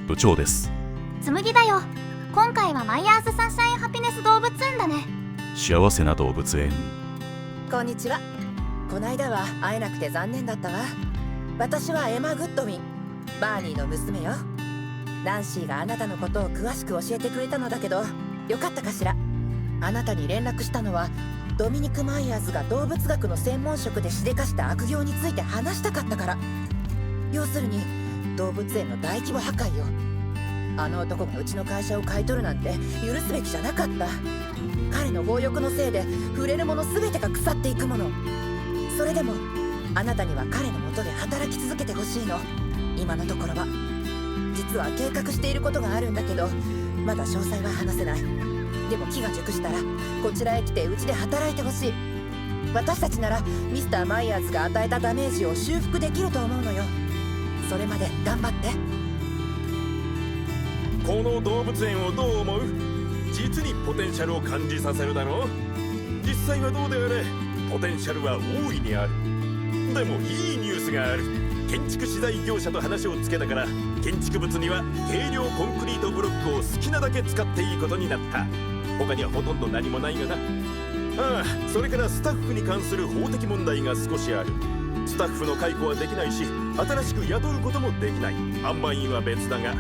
部長です。紬だよ。今回はマイヤーズサンシャインハピネス動物園だね。幸せな動物園。こんにちは。こないだは会えなくて残念だったわ。私はエマ・グッドウィン、バーニーの娘よ。ナンシーがあなたのことを詳しく教えてくれたのだけど、よかったかしら。あなたに連絡したのはドミニク・マイヤーズが動物学の専門職でしでかした悪行について話したかったから。要するに動物園の大規模破壊よ。あの男がうちの会社を買い取るなんて許すべきじゃなかった。彼の強欲のせいで触れるもの全てが腐っていくもの。それでもあなたには彼のもとで働き続けてほしいの。今のところは。実は計画していることがあるんだけど、まだ詳細は話せない。でも機が熟したらこちらへ来てうちで働いてほしい。私たちならミスターマイヤーズが与えたダメージを修復できると思うのよ。それまで頑張って。この動物園をどう思う？実にポテンシャルを感じさせるだろう。実際はどうであれポテンシャルは大いにある。でもいいニュースがある。建築資材業者と話をつけたから、建築物には軽量コンクリートブロックを好きなだけ使っていいことになった。他にはほとんど何もないがな。ああ、それからスタッフに関する法的問題が少しある。スタッフの解雇はできないし、新しく雇うこともできない。販売員は別だが、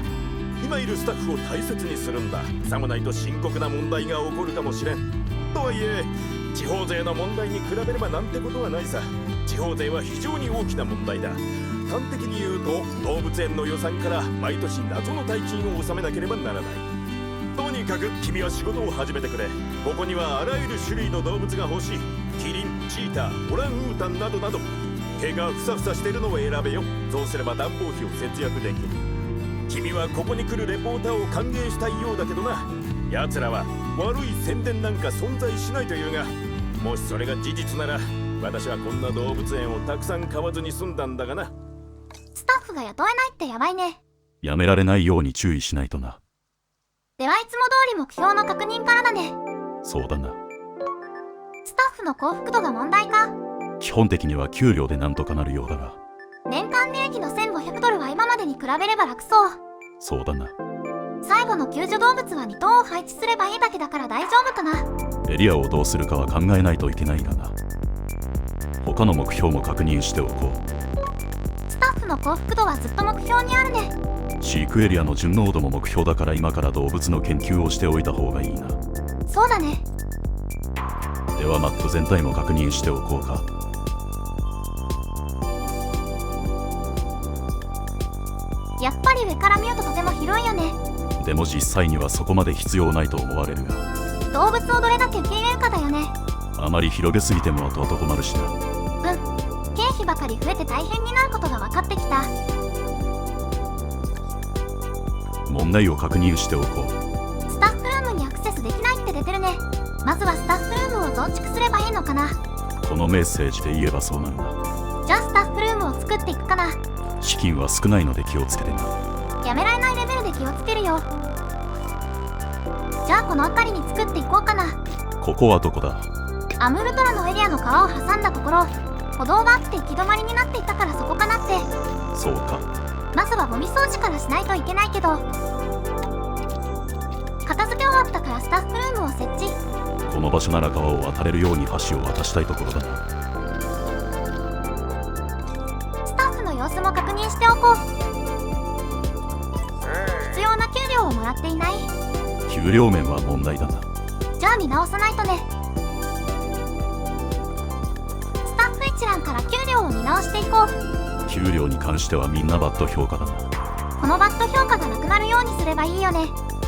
今いるスタッフを大切にするんだ。さもないと深刻な問題が起こるかもしれん。とはいえ地方税の問題に比べればなんてことはないさ。地方税は非常に大きな問題だ。端的に言うと動物園の予算から毎年謎の大金を納めなければならない。とにかく君は仕事を始めてくれ。ここにはあらゆる種類の動物が欲しい。キリン、チーター、オランウータンなどなど。毛がふさふさしているのを選べよ。そうすれば暖房費を節約できる。君はここに来るレポーターを歓迎したいようだけどな。奴らは悪い宣伝なんか存在しないというが、もしそれが事実なら私はこんな動物園をたくさん買わずに済んだんだがな。スタッフが雇えないってやばいね。やめられないように注意しないとな。ではいつも通り目標の確認からだね。そうだな。スタッフの幸福度が問題か。基本的には給料でなんとかなるようだが。年間利益の$1500は今までに比べれば楽そう。そうだな。最後の救助動物は2頭を配置すればいいだけだから大丈夫かな。エリアをどうするかは考えないといけないがな。他の目標も確認しておこう。スタッフの幸福度はずっと目標にあるね。飼育エリアの順応度も目標だから、今から動物の研究をしておいた方がいいな。そうだね。ではマップ全体も確認しておこうか。やっぱり上から見るととても広いよね。でも実際にはそこまで必要ないと思われるが。動物をどれだけ受け入れるかだよね。あまり広げすぎても後々困るしな。経費ばかり増えて大変になることが分かってきた。問題を確認しておこう。スタッフルームにアクセスできないって出てるね。まずはスタッフルームを増築すればいいのかな。このメッセージで言えばそうなんだ。じゃあスタッフルームを作っていくかな。資金は少ないので気をつけてな。やめられないレベルで気をつけるよ。じゃあこの辺りに作っていこうかな。ここはどこだ？アムールトラのエリアの川を挟んだところ、歩道があって行き止まりになっていたからそこかなって。そうか。まずはゴミ掃除からしないといけないけど、片付け終わったからスタッフルームを設置。この場所なら川を渡れるように橋を渡したいところだな。スタッフの様子も確認しておこう。必要な給料をもらっていない。給料面は問題だな。じゃあ見直さないとね。スタッフ一覧から給料を見直していこう。給料に関してはみんなバッド評価だな。このバッド評価がなくなるようにすればいいよね。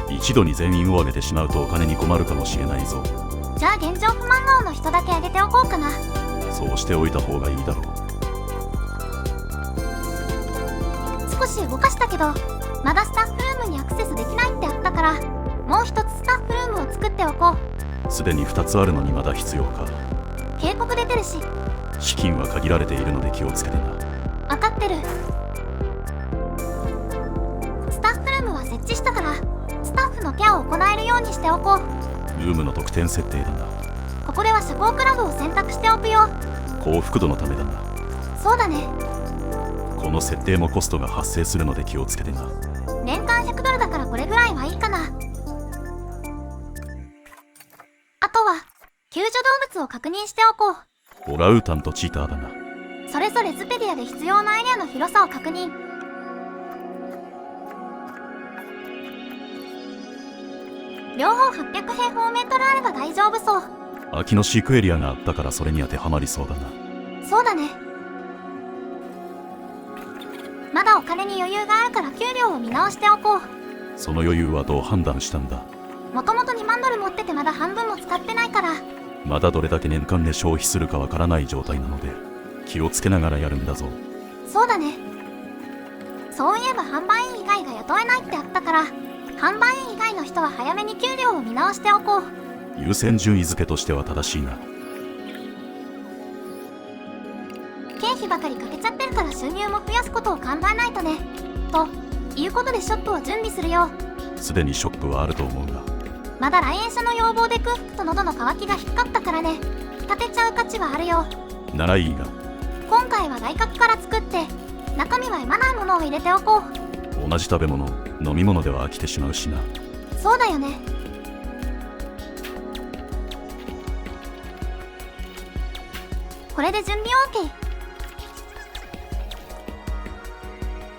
一度に全員を挙げてしまうとお金に困るかもしれないぞ。じゃあ現状不満顔の人だけ挙げておこうかな。そうしておいた方がいいだろう。少し動かしたけどまだスタッフルームにアクセスできないってあったから、もう一つスタッフルームを作っておこう。すでに2つあるのにまだ必要か。警告出てるし。資金は限られているので気をつけてな。分かってる。スタッフルームは設置したから、スタッフのケアを行えるようにしておこう。ルームの得点設定だな。ここでは社交クラブを選択しておくよ。幸福度のためだな。そうだね。この設定もコストが発生するので気をつけてな。年間100ドルだからこれぐらいはいいかな。あとは救助動物を確認しておこう。オランウータンとチーターだな。それぞれズペディアで必要なエリアの広さを確認。両方800平方メートルあれば大丈夫そう。空きの飼育エリアがあったからそれに当てはまりそうだな。そうだね。まだお金に余裕があるから給料を見直しておこう。その余裕はどう判断したんだ？もともと2万ドル持っててまだ半分も使ってないから。まだどれだけ年間で消費するかわからない状態なので気をつけながらやるんだぞ。そうだね。そういえば販売員以外が雇えないってあったから、販売員以外の人は早めに給料を見直しておこう。優先順位付けとしては正しいな。経費ばかりかけちゃってるから収入も増やすことを考えないとね。ということでショップを準備するよ。すでにショップはあると思うが、まだ来園者の要望で空腹と喉の渇きが低かったからね。立てちゃう価値はあるよ。ならいいが、今回は外角から作って中身は読まないものを入れておこう。同じ食べ物飲み物では飽きてしまうしな。そうだよね。これで準備 OK。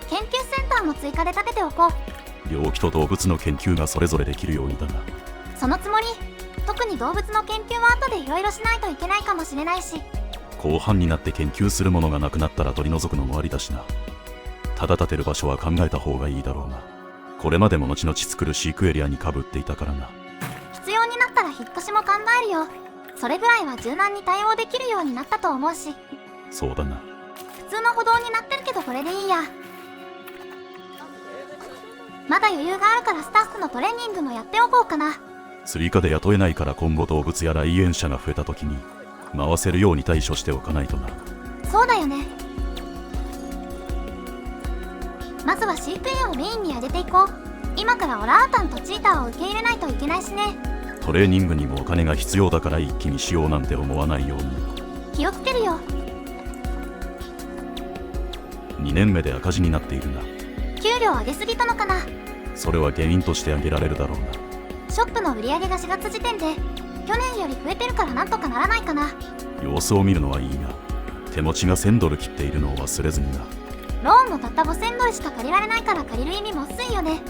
研究センターも追加で建てておこう。病気と動物の研究がそれぞれできるようにだな。そのつもり。特に動物の研究は後でいろいろしないといけないかもしれないし。後半になって研究するものがなくなったら取り除くのもありだしな。ただ建てる場所は考えた方がいいだろうな。これまでも後々作る飼育エリアにかぶっていたからな。必要になったら引っ越しも考えるよ。それぐらいは柔軟に対応できるようになったと思うし。そうだな。普通の歩道になってるけどこれでいいや。まだ余裕があるからスタッフのトレーニングもやっておこうかな。追加で雇えないから今後動物や来園者が増えた時に回せるように対処しておかないとな。そうだよね。まずは飼育員をメインに上げていこう。今からオランウータンとチーターを受け入れないといけないしね。トレーニングにもお金が必要だから一気にしようなんて思わないように。気をつけるよ。2年目で赤字になっているな。給料上げすぎたのかな。それは原因として挙げられるだろうな。ショップの売り上げが4月時点で去年より増えてるからなんとかならないかな。様子を見るのはいいが手持ちが1000ドル切っているのを忘れずにな。ローンもたった5000ドルしか借りられないから借りる意味も薄いよね。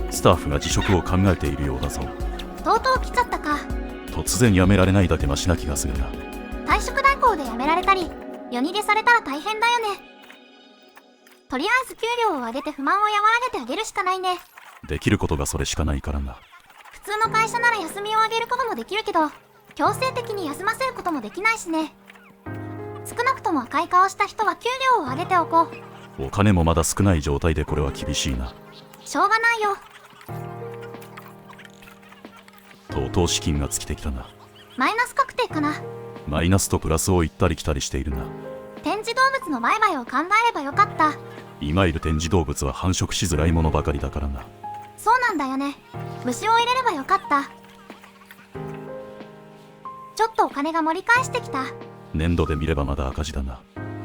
スタッフが辞職を考えているようだぞ。とうとう来ちゃったか。突然辞められないだけマシな気がするな。退職代行で辞められたり夜逃げされたら大変だよね。とりあえず給料を上げて不満を和らげてあげるしかないね。できることがそれしかないからな。普通の会社なら休みをあげることもできるけど強制的に休ませることもできないしね。少なくとも赤い顔した人は給料を上げておこう。お金もまだ少ない状態でこれは厳しいな。しょうがないよ。とうとう資金が尽きてきたな。マイナス確定かな。マイナスとプラスを行ったり来たりしているな。展示動物の売買を考えればよかった。今いる展示動物は繁殖しづらいものばかりだからな。そうなんだよね。虫を入れればよかった。ちょっとお金が盛り返してきた。年度で見ればまだ赤字だな。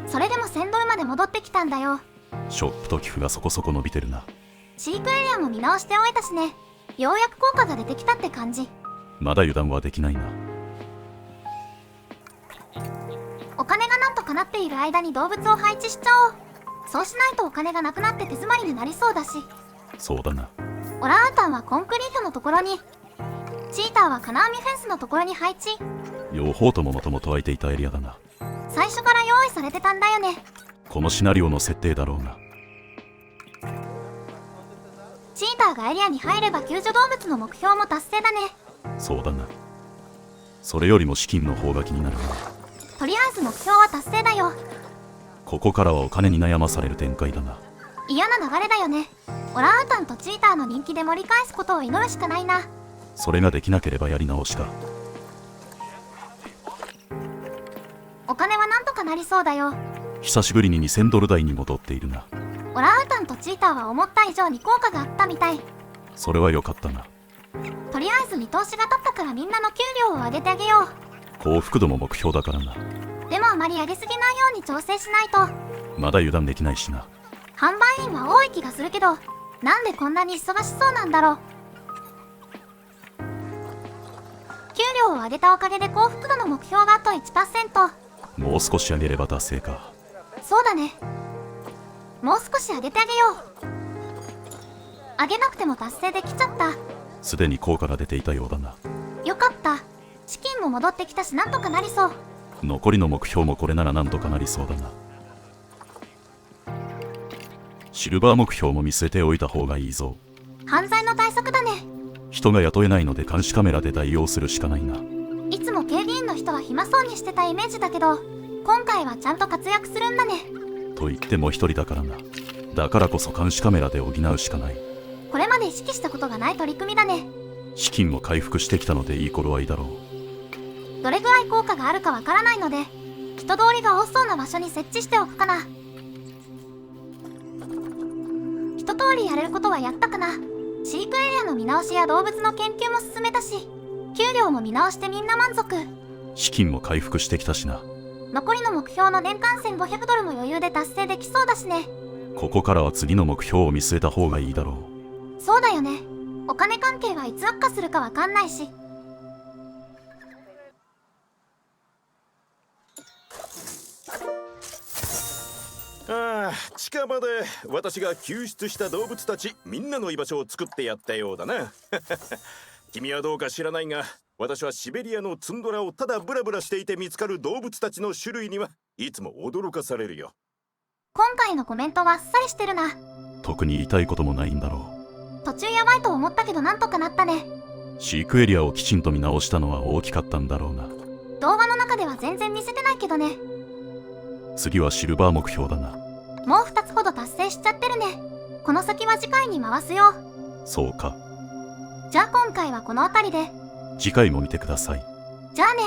それでも1000ドルまで戻ってきたんだよ。ショップと寄付がそこそこ伸びてるな。飼育エリアも見直しておいたしね。ようやく効果が出てきたって感じ。まだ油断はできないな。お金がなんとかなっている間に動物を配置しちゃおう。そうしないとお金がなくなって手詰まりになりそうだし。そうだな。オランウータンはコンクリートのところに、チーターは金網フェンスのところに配置。両方とももともと空いていたエリアだな。最初から用意されてたんだよね。このシナリオの設定だろうな。チーターがエリアに入れば救助動物の目標も達成だね。そうだな。それよりも資金の方が気になるな。とりあえず目標は達成だよ。ここからはお金に悩まされる展開だな。嫌な流れだよね。オランウータンとチーターの人気で盛り返すことを祈るしかないな。それができなければやり直しか。お金はなんとかなりそうだよ。久しぶりに2000ドル台に戻っているな。オランウータンとチーターは思った以上に効果があったみたい。それは良かったな。とりあえず見通しが立ったからみんなの給料を上げてあげよう。幸福度も目標だからな。でもあまり上げすぎないように調整しないと。まだ油断できないしな。販売員は多い気がするけど、なんでこんなに忙しそうなんだろう。給料を上げたおかげで幸福度の目標があと 1%。 もう少し上げれば達成か。そうだね。もう少し上げてあげよう。上げなくても達成できちゃった。すでに効果が出ていたようだな。よかった。資金も戻ってきたし、なんとかなりそう。残りの目標もこれならなんとかなりそうだな。シルバー目標も見据えておいた方がいいぞ。犯罪の対策だね。人が雇えないので監視カメラで代用するしかないな。いつも警備員の人は暇そうにしてたイメージだけど、今回はちゃんと活躍するんだね。と言っても一人だからな。だからこそ監視カメラで補うしかない。これまで意識したことがない取り組みだね。資金も回復してきたのでいい頃合いだろう。どれぐらい効果があるかわからないので、人通りが多そうな場所に設置しておくかな。一通りやれることはやったかな。飼育エリアの見直しや動物の研究も進めたし、給料も見直してみんな満足。資金も回復してきたしな。残りの目標の年間1500ドルも余裕で達成できそうだしね。ここからは次の目標を見据えた方がいいだろう。そうだよね。お金関係がいつ悪化するかわかんないし。ああ、近場で私が救出した動物たちみんなの居場所を作ってやったようだな。君はどうか知らないが、私はシベリアのツンドラをただブラブラしていて見つかる動物たちの種類にはいつも驚かされるよ。今回のコメントはあっさりしてるな。特に言いたいこともないんだろう。途中やばいと思ったけどなんとかなったね。飼育エリアをきちんと見直したのは大きかったんだろうな。動画の中では全然見せてないけどね。次はシルバー目標だな。もう2つほど達成しちゃってるね。この先は次回に回すよ。そうか。じゃあ今回はこの辺りで。次回も見てください。じゃあね。